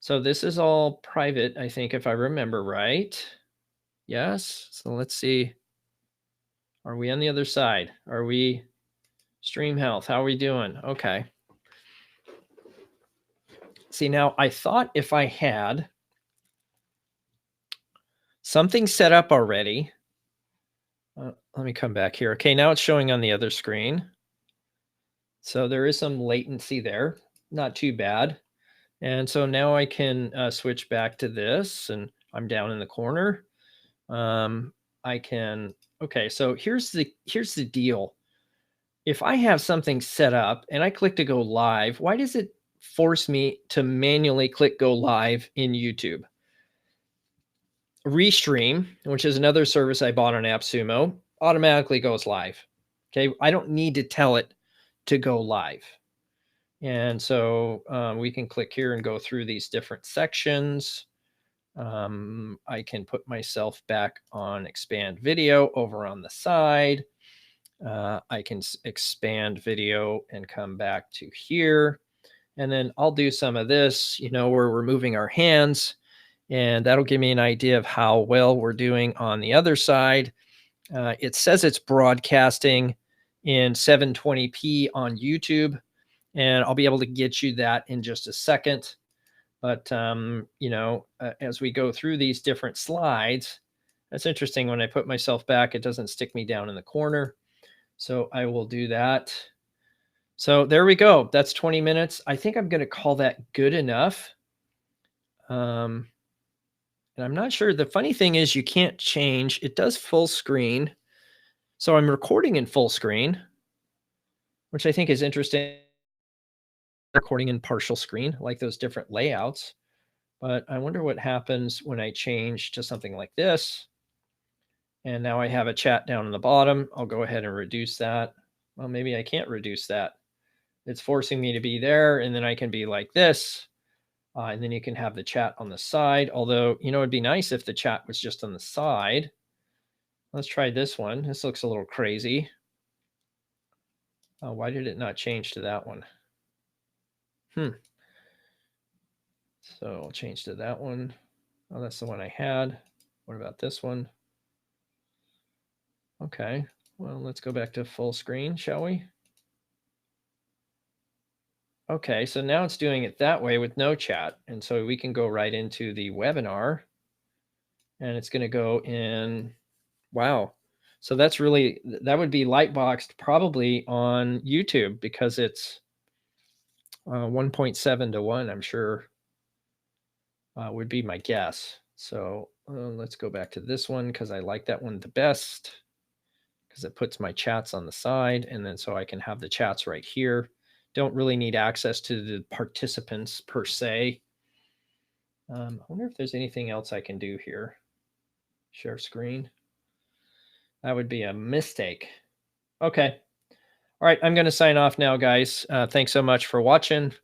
So this is all private, I think, if I remember right. Yes. So let's see. Are we on the other side? Are we stream health? How are we doing? Okay. See, now I thought if I had something set up already. Let me come back here. Okay, now it's showing on the other screen. So there is some latency there. Not too bad. And so now I can switch back to this, and I'm down in the corner. I can, okay, so here's the deal. If I have something set up and I click to go live, why does it force me to manually click go live in YouTube? Restream, which is another service I bought on AppSumo, automatically goes live. Okay, I don't need to tell it to go live. And so we can click here and go through these different sections. I can put myself back on expand video over on the side. I can expand video and come back to here. And then I'll do some of this, where we're moving our hands. And that'll give me an idea of how well we're doing on the other side. It says it's broadcasting in 720p on YouTube. And I'll be able to get you that in just a second. But, as we go through these different slides, that's interesting. When I put myself back, it doesn't stick me down in the corner. So I will do that. So there we go. That's 20 minutes. I think I'm going to call that good enough. And I'm not sure. The funny thing is you can't change. It does full screen. So I'm recording in full screen, which I think is interesting. Recording in partial screen, like those different layouts. But I wonder what happens when I change to something like this. And now I have a chat down in the bottom. I'll go ahead and reduce that. Well, maybe I can't reduce that. It's forcing me to be there, and then I can be like this. And then you can have the chat on the side. Although, it'd be nice if the chat was just on the side. Let's try this one. This looks a little crazy. Why did it not change to that one? So I'll change to that one. Oh, that's the one I had. What about this one? Okay, well, let's go back to full screen, shall we? Okay, so now it's doing it that way with no chat. And so we can go right into the webinar. And it's going to go in, wow. So that would be lightboxed probably on YouTube because it's 1.7 to 1, I'm sure, would be my guess. So let's go back to this one because I like that one the best because it puts my chats on the side. And then so I can have the chats right here. Don't really need access to the participants per se. I wonder if there's anything else I can do here. Share screen. That would be a mistake. Okay. All right. I'm going to sign off now, guys. Thanks so much for watching.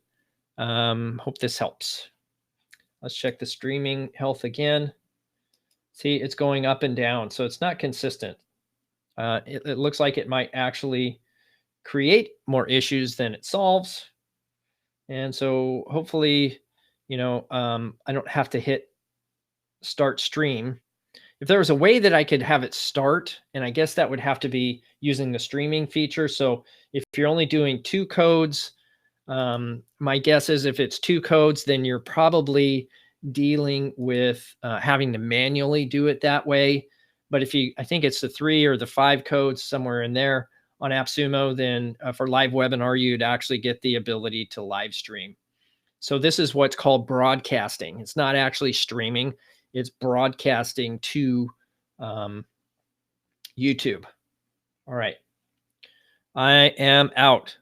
Hope this helps. Let's check the streaming health again. See, it's going up and down, so it's not consistent. It looks like it might actually create more issues than it solves. And so hopefully, I don't have to hit start stream. If there was a way that I could have it start, and I guess that would have to be using the streaming feature. So if you're only doing 2 codes, my guess is if it's 2 codes, then you're probably dealing with having to manually do it that way. But I think it's the 3 or the 5 codes somewhere in there on AppSumo, then for live webinar, you'd actually get the ability to live stream. So this is what's called broadcasting. It's not actually streaming. It's broadcasting to YouTube. All right. I am out.